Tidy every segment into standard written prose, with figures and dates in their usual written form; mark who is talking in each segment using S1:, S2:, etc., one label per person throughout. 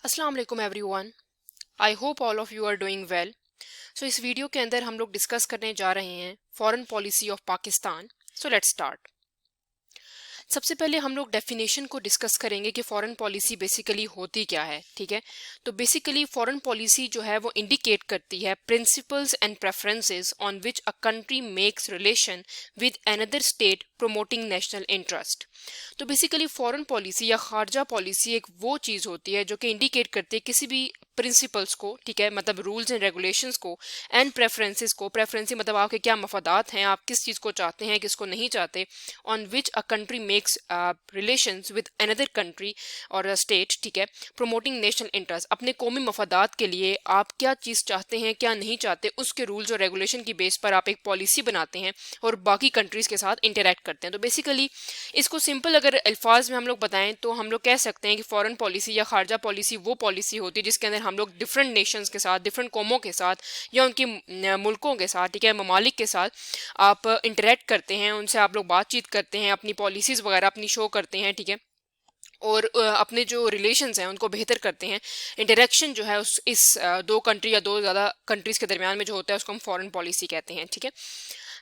S1: अस्सलाम वालेकुम everyone. I hope all of you are doing well. इस वीडियो के अंदर हम लोग डिस्कस करने जा रहे हैं foreign policy of Pakistan. Let's start. सबसे पहले हम लोग डेफिनेशन को डिस्कस करेंगे कि फॉरेन पॉलिसी बेसिकली होती क्या है। ठीक है, तो बेसिकली फॉरेन पॉलिसी जो है वो इंडिकेट करती है principles and preferences on which a country makes relation with another state promoting national interest. तो बेसिकली फॉरेन पॉलिसी या खारजा पॉलिसी एक वो चीज़ होती है जो कि इंडिकेट करती है किसी भी प्रिंसिपल्स को, ठीक है, मतलब रूल्स एंड रेगुलेशंस को, एंड प्रेफरेंसेस को। प्रेफरेंस मतलब आपके क्या मफादात हैं, आप किस चीज़ को चाहते हैं, किसको नहीं चाहते, on which a country makes relations with another country और अ स्टेट, ठीक है, प्रोमोटिंग नेशनल इंटरेस्ट। अपने कौमी मफादात के लिए आप क्या चीज़ चाहते हैं, क्या नहीं चाहते, उसके रूल्स और रेगुलेशन की बेस पर आप एक पॉलिसी बनाते हैं और बाकी कंट्रीज़ के साथ इंटरेक्ट करते हैं। तो बेसिकली इसको सिंपल अगर अल्फाज में हम लोग बताएं तो हम लोग कह सकते हैं कि फॉरेन पॉलिसी या खारजा पॉलिसी वो पॉलिसी होती है जिसके अंदर हम लोग डिफरेंट नेशंस के साथ, डिफरेंट कौमों के साथ या उनकी मुल्कों के साथ, ठीक है, ममालिक के साथ आप इंटरेक्ट करते हैं, उनसे आप लोग बातचीत करते हैं, अपनी पॉलिसीज़ वगैरह अपनी शो करते हैं, ठीक है, और अपने जो रिलेशंस हैं उनको बेहतर करते हैं। इंटरेक्शन जो है उस इस दो कंट्री या दो ज़्यादा कंट्रीज़ के दरमियान में जो होता है उसको हम फॉरेन पॉलिसी कहते हैं। ठीक है,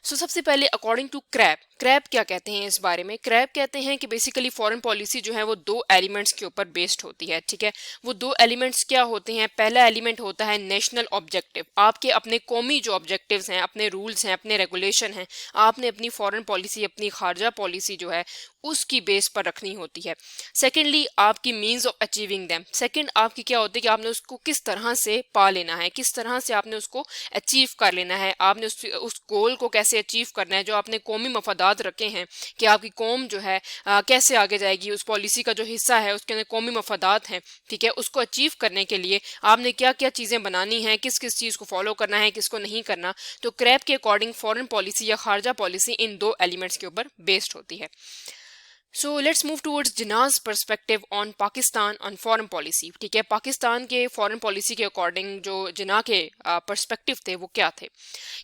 S1: सबसे पहले अकॉर्डिंग टू क्रैब, क्रैब क्या कहते हैं इस बारे में? क्रैब कहते हैं कि बेसिकली फॉरेन पॉलिसी जो है वो दो एलिमेंट्स के ऊपर बेस्ड होती है। ठीक है, वो दो एलिमेंट्स क्या होते हैं? पहला एलिमेंट होता है नेशनल ऑब्जेक्टिव। आपके अपने कौमी जो ऑब्जेक्टिव्स हैं, अपने रूल्स हैं, अपने रेगुलेशन हैं, आपने अपनी फॉरेन पॉलिसी, अपनी खारजा पॉलिसी जो है उसकी बेस पर रखनी होती है। सेकेंडली आपकी means of achieving them. Second आपकी क्या होती है कि आपने उसको किस तरह से पा लेना है, किस तरह से आपने उसको अचीव कर लेना है, आपने उस गोल को कैसे अचीव करना है जो आपने कौमी मफादात रखे हैं कि आपकी कौम जो है कैसे आगे जाएगी, उस पॉलिसी का जो हिस्सा है उसके अंदर कौमी मफादात हैं, ठीक है, उसको अचीव करने के लिए आपने क्या क्या चीज़ें बनानी हैं, किस किस चीज़ को फॉलो करना है, किसको नहीं करना। तो क्रैब के अकॉर्डिंग फॉरेन पॉलिसी या खारजा पॉलिसी इन दो एलिमेंट्स के ऊपर बेस्ड होती है। So let's move towards Jinnah's perspective on Pakistan on foreign policy. ठीक है, पाकिस्तान के फॉरेन पॉलिसी के अकॉर्डिंग जो जिना के परस्पेक्टिव थे वो क्या थे?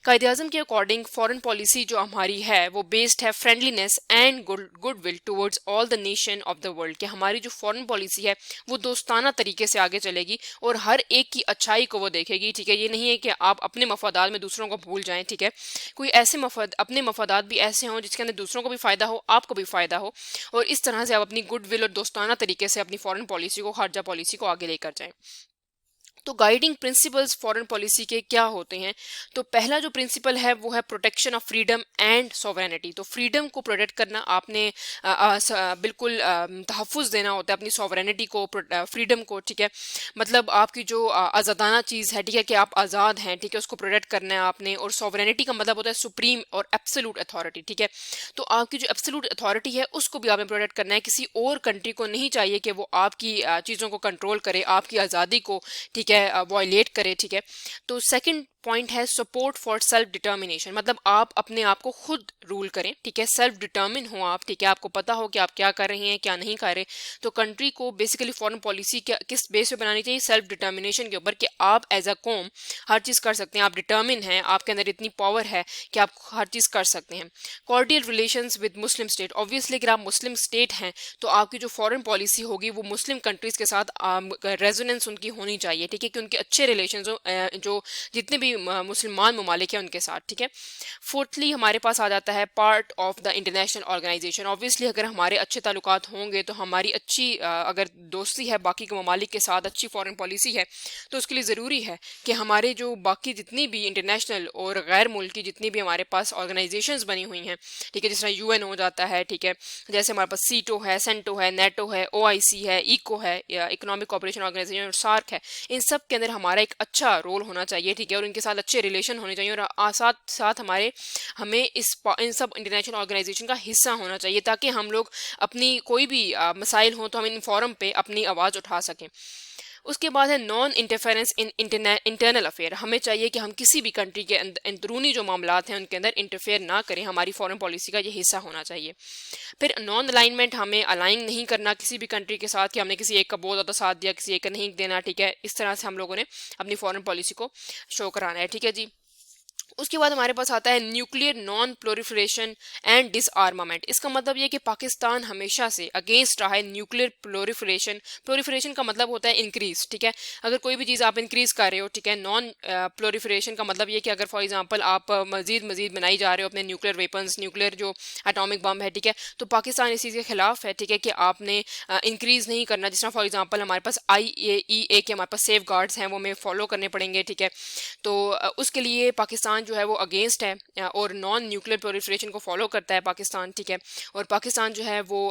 S1: कायद आज़म के अकॉर्डिंग फॉरेन पॉलिसी जो हमारी है वो बेस्ड है friendliness and good will towards all the nation of the world. कि हमारी जो फॉरेन पॉलिसी है वो दोस्ताना तरीके से आगे चलेगी और हर एक की अच्छाई को वो देखेगी। ठीक है, ये नहीं है कि आप अपने मफादात में दूसरों को भूल जाएं। ठीक है, कोई ऐसे अपने मफादात भी ऐसे हों जिसके अंदर दूसरों को भी फ़ायदा हो, आपको भी फ़ायदा हो, और इस तरह से आप अपनी गुडविल और दोस्ताना तरीके से अपनी फॉरेन पॉलिसी को, खारजा पॉलिसी को आगे लेकर जाएं। तो गाइडिंग प्रिंसिपल्स फॉरेन पॉलिसी के क्या होते हैं? तो पहला जो प्रिंसिपल है वो है protection of freedom and sovereignty. तो फ्रीडम को प्रोटेक्ट करना, आपने बिल्कुल तहफ़्फ़ुज़ देना होता है अपनी सॉवरेनिटी को, फ्रीडम को। ठीक है, मतलब आपकी जो आज़ादाना चीज़ है, ठीक है, कि आप आज़ाद हैं, ठीक है, उसको प्रोटेक्ट करना है आपने। और सॉवरेनिटी का मतलब होता है सुप्रीम और एब्सोल्यूट अथॉरिटी। ठीक है, तो आपकी जो एब्सोल्यूट अथॉरिटी है उसको भी आपने प्रोटेक्ट करना है। किसी और कंट्री को नहीं चाहिए कि वो आपकी चीज़ों को कंट्रोल करे, आपकी आज़ादी को, ठीक है, वॉयलेट करे। ठीक है, तो सेकंड पॉइंट है सपोर्ट फॉर सेल्फ डिटर्मिनेशन। मतलब आप अपने आप को खुद रूल करें, ठीक है, सेल्फ डिटर्मिन हो आप, ठीक है, आपको पता हो कि आप क्या कर रहे हैं, क्या नहीं कर रहे। तो कंट्री को बेसिकली फॉरेन पॉलिसी किस बेस पे बनानी चाहिए? सेल्फ डिटर्मिनेशन के ऊपर, कि आप एज अ कौम हर चीज़ कर सकते हैं, आप डिटर्मिन हैं, आपके अंदर इतनी पावर है कि आप हर चीज़ कर सकते हैं। Cordial relations with Muslim state. Obviously अगर आप मुस्लिम स्टेट हैं तो आपकी जो फॉरेन पॉलिसी होगी वो मुस्लिम कंट्रीज़ के साथ रेजोनेंस उनकी होनी चाहिए। ठीक है, कि उनके अच्छे रिलेशन हो जो जितने भी मुसलमान ममालिक हैं उनके साथ। ठीक है, फोर्थली हमारे पास आ जाता है part of the international organisation. Obviously अगर हमारे अच्छे ताल्लुकात होंगे तो हमारी अच्छी अगर दोस्ती है बाकी के ममालिक के साथ, अच्छी फॉरेन पॉलिसी है, तो उसके लिए ज़रूरी है कि हमारे जो बाकी जितनी भी इंटरनेशनल और गैर मुल्की जितनी भी हमारे पास ऑर्गेनाइजेशंस बनी हुई हैं, ठीक है, जिस तरह यूएन हो जाता है, ठीक है, जैसे हमारे पास सीटो है, सेंटो है, नेटो है, ओआईसी है, इको है, इकोनॉमिक कोऑपरेशन ऑर्गेनाइजेशन, और सार्क है, इन सब के अंदर हमारा एक अच्छा रोल होना चाहिए। ठीक है, और इनके साथ अच्छे रिलेशन होने चाहिए, और साथ साथ हमें इन सब इंटरनेशनल ऑर्गेनाइजेशन का हिस्सा होना चाहिए ताकि हम लोग अपनी कोई भी मसाइल हो तो हम इन फोरम पे अपनी आवाज़ उठा सकें। उसके बाद है non interference in internal affair. हमें चाहिए कि हम किसी भी कंट्री के अंदरूनी जो मामलात हैं उनके अंदर इंटरफेयर ना करें, हमारी फॉरेन पॉलिसी का ये हिस्सा होना चाहिए। फिर नॉन अलाइनमेंट, हमें अलाइन नहीं करना किसी भी कंट्री के साथ कि हमने किसी एक का बहुत ज़्यादा साथ दिया, किसी एक का नहीं देना। ठीक है, इस तरह से हम लोगों ने अपनी फॉरेन पॉलिसी को शो कराना है। ठीक है जी, उसके बाद हमारे पास आता है न्यूक्लियर नॉन प्लोरिफरेशन एंड डिसआर्मामेंट। इसका मतलब ये कि पाकिस्तान हमेशा से अगेंस्ट रहा है न्यूक्लियर प्लोरिफरेशन। प्लोरिफरेशन का मतलब होता है इंक्रीज, ठीक है, अगर कोई भी चीज़ आप इंक्रीज कर रहे हो, ठीक है। नॉन प्लोरिफरेशन का मतलब ये कि अगर फॉर एग्जांपल आप मजीद बनाई जा रहे हो अपने न्यूक्लियर वेपन्स, न्यूक्लियर जो एटॉमिक बम है, ठीक है, तो पाकिस्तान इस चीज़ के खिलाफ है, ठीक है, कि आपने इंक्रीज नहीं करना। जिस तरह फॉर एग्जांपल हमारे पास IAEA के हमारे पास सेफ गार्ड्स हैं, वो हमें फॉलो करने पड़ेंगे, ठीक है। तो उसके लिए पाकिस्तान जो है वो अगेंस्ट है और नॉन न्यूक्लियर प्रोलिफरेशन को फॉलो करता है पाकिस्तान, ठीक है। और पाकिस्तान जो है वो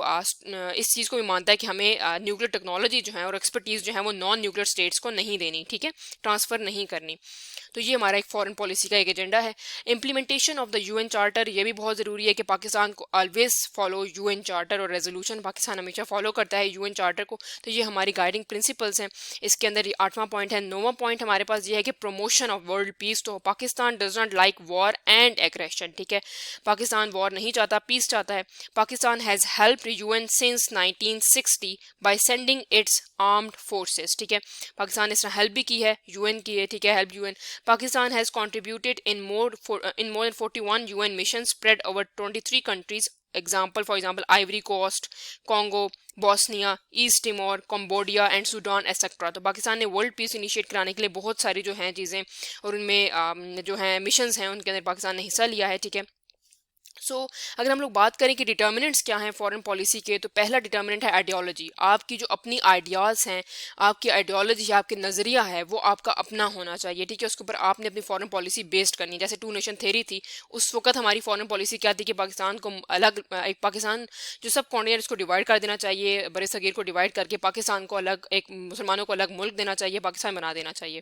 S1: इस चीज़ को भी मानता है कि हमें न्यूक्लियर टेक्नोलॉजी जो है और एक्सपर्टीज़ जो है वो नॉन न्यूक्लियर स्टेट्स को नहीं देनी, ठीक है, ट्रांसफ़र नहीं करनी। तो ये हमारा एक फॉरेन पॉलिसी का एक एजेंडा है। Implementation of the UN charter, ये भी बहुत ज़रूरी है कि पाकिस्तान को ऑलवेज फॉलो UN चार्टर और रेजोल्यूशन, पाकिस्तान हमेशा फॉलो करता है UN चार्टर को। तो ये हमारी गाइडिंग प्रिंसिपल्स हैं। इसके अंदर 8वां पॉइंट है। 9वां पॉइंट हमारे पास ये है कि प्रमोशन ऑफ वर्ल्ड पीस। तो Pakistan does not like war and aggression, ठीक है, पाकिस्तान वॉर नहीं चाहता, पीस चाहता है। Pakistan has helped UN since 1960 by sending its armed forces, ठीक है, पाकिस्तान ने इस तरह हेल्प भी की है, UN की है, ठीक है, help UN। Pakistan has contributed in more than 41 UN missions spread over 23 countries. For example, Ivory Coast, Congo, Bosnia, east टिमोर, Cambodia and Sudan etcetera. तो पाकिस्तान ने वर्ल्ड पीस इनिशिएट कराने के लिए बहुत सारी जो हैं चीज़ें और उनमें जो हैं मिशंस हैं उनके अंदर पाकिस्तान ने हिस्सा लिया है, ठीक है। अगर हम लोग बात करें कि डिटर्मिनेंट्स क्या हैं फॉरेन पॉलिसी के, तो पहला डिटर्मिनेंट है आइडियोलॉजी। आपकी जो अपनी आइडियाज़ हैं, आपकी आइडियोलॉजी, आपके नज़रिया है, वो आपका अपना होना चाहिए, ठीक है। उसके ऊपर आपने अपनी फॉरेन पॉलिसी बेस्ड करनी है। जैसे 2 नेशन थ्योरी थी, उस वक्त हमारी फॉरेन पॉलिसी क्या थी कि पाकिस्तान को अलग, एक पाकिस्तान जो सब कॉन्टिनेंट इसको डिवाइड कर देना चाहिए, बड़े सगीर को डिवाइड करके पाकिस्तान को अलग, एक मुसलमानों को अलग मुल्क देना चाहिए, पाकिस्तान बना देना चाहिए।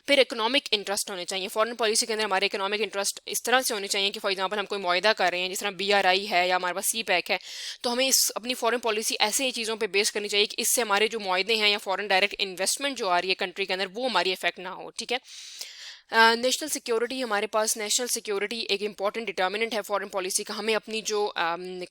S1: फिर इकोनॉमिक इंटरेस्ट होने चाहिए फॉरेन पॉलिसी के अंदर। हमारे इकोनॉमिक इंटरेस्ट इस तरह से होने चाहिए कि फॉर एग्जांपल हम कोई मुआहदा कर रहे हैं, जिस तरह BRI है या हमारे पास CPEC है, तो हमें इस अपनी फॉरेन पॉलिसी ऐसे ही चीज़ों पे बेस करनी चाहिए कि इससे हमारे जो मुआहदे हैं या फॉरेन डायरेक्ट इन्वेस्टमेंट जो आ रही है कंट्री के अंदर, वो हमारी इफेक्ट ना हो, ठीक है। नेशनल सिक्योरिटी, हमारे पास नेशनल सिक्योरिटी एक इंपॉर्टेंट डिटर्मिनेंट है फॉरेन पॉलिसी का। हमें अपनी जो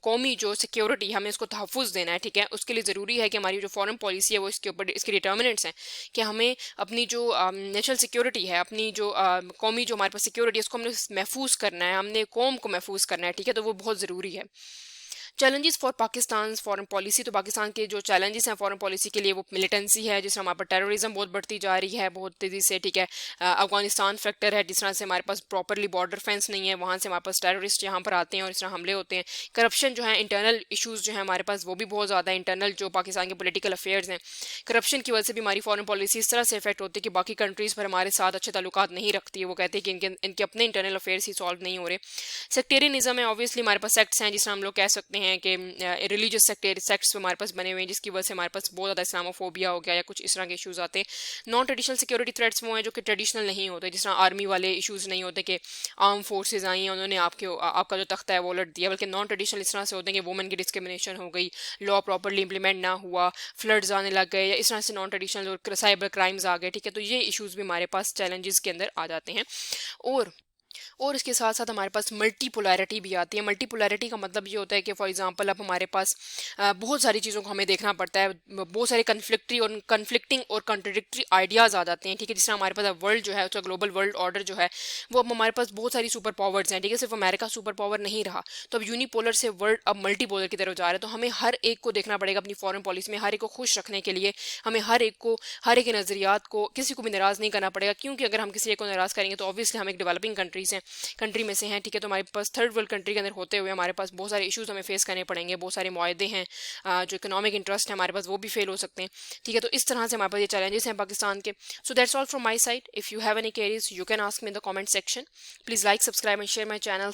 S1: कौमी जो सिक्योरिटी, हमें इसको तहफ़्फ़ुज़ देना है, ठीक है। उसके लिए ज़रूरी है कि हमारी जो फॉरेन पॉलिसी है वो इसके ऊपर, इसके डिटर्मिनेंट्स हैं कि हमें अपनी जो नेशनल सिक्योरिटी है, अपनी जो कौमी जो हमारे पास सिक्योरिटी है, उसको हमने महफूज करना है, हमने कौम को महफूज करना है, ठीक है। तो वो बहुत ज़रूरी है। Challenges for Pakistan foreign policy, तो पाकिस्तान के जो चैलेंजेस हैं फॉरेन पॉलिसी के लिए, वो मिलिटेंसी है, जिस तरह हमारे पास टेररिज्म बहुत बढ़ती जा रही है बहुत तेज़ी से, ठीक है। अफगानिस्तान फैक्टर है, जिस तरह से हमारे पास प्रॉपरली बॉर्डर फेंस नहीं है, वहाँ से हमारे पास टेररिस्ट यहाँ पर आते हैं और इस तरह हमले होते हैं। करप्शन जो है, इंटरनल इशूज़ जो है हमारे पास, वो भी बहुत ज़्यादा है। इंटरनल जो पाकिस्तान के पोलिटिकल अफेयर्स हैं, करप्शन की वजह से भी हमारी फॉरेन पॉलिसी इस तरह से इफेक्ट होती है कि बाकी कंट्रीज़ पर हमारे साथ अच्छे ताल्लुकात नहीं रखती है। वो कहते हैं कि इनके अपने इंटरनल अफेयर्स ही सॉल्व नहीं हो रहे। सेक्टेरियनिज्म है, ऑब्वियसली हमारे पास सेक्ट्स हैं, जिस तरह हम लोग कह सकते हैं कि रिलीजियस सेक्ट्स हमारे पास बने हुए हैं, जिसकी वजह से हमारे पास बहुत ज़्यादा इस्लामोफोबिया हो गया या कुछ इस तरह के इशूज़ आते हैं। नॉन ट्रेडिशनल सिक्योरिटी थ्रेट्स वो हैं जो कि ट्रेडिशनल नहीं होते, जिस तरह आर्मी वाले इशूज़ नहीं होते कि आर्म फोर्सेज आई हैं, उन्होंने आपका जो तख्ता है वो उलट दिया, बल्कि नॉन ट्रेडिशनल इस तरह से होते हैं कि वुमेन की डिस्क्रिमिनेशन हो गई, लॉ प्रॉपरली इंप्लीमेंट ना हुआ, फ्लड्स आने लग गए, या इस तरह से नॉन ट्रेडिशनल और साइबर क्राइम्स आ गए, ठीक है। तो ये इशूज़ भी हमारे पास चैलेंजेस के अंदर आ जाते हैं। और इसके साथ साथ हमारे पास मल्टीपोलैरिटी भी आती है। मल्टीपोलैरिटी का मतलब ये होता है कि फॉर एग्जांपल अब हमारे पास बहुत सारी चीज़ों को हमें देखना पड़ता है, बहुत सारे कन्फ्लिक्टिंग और कॉन्ट्रडिक्टरी आइडियाज़ आ जाते हैं, ठीक है। जिस तरह हमारे पास अब वर्ल्ड जो है, उसका ग्लोबल वर्ल्ड ऑर्डर जो है, वो अब हमारे पास बहुत सारी सुपर पावर्स हैं, ठीक है। सिर्फ अमेरिका सुपर पावर नहीं रहा, तो अब यूनिपोलर से वर्ल्ड अब मल्टीपोलर की तरफ जा रहा है। तो हमें हर एक को देखना पड़ेगा अपनी फॉरेन पॉलिसी में, हर एक को खुश रखने के लिए हमें हर एक के नज़रियात को, किसी को भी नाराज़ नहीं करना पड़ेगा, क्योंकि अगर हम किसी एक को नाराज़ करेंगे तो ऑब्वियसली हम एक डेवलपिंग कंट्री में से हैं, ठीक है। तो हमारे पास थर्ड वर्ल्ड कंट्री के अंदर होते हुए हमारे पास बहुत सारे इश्यूज हमें फेस करने पड़ेंगे, बहुत सारे मुआहदे हैं, जो इकोनॉमिक इंटरेस्ट है हमारे पास वो भी फेल हो सकते हैं, ठीक है। तो इस तरह से हमारे पास ये चैलेंजेस हैं पाकिस्तान के। So that's all from my side. If you have any queries you can ask me in the comment section. Please like, subscribe and share my channel.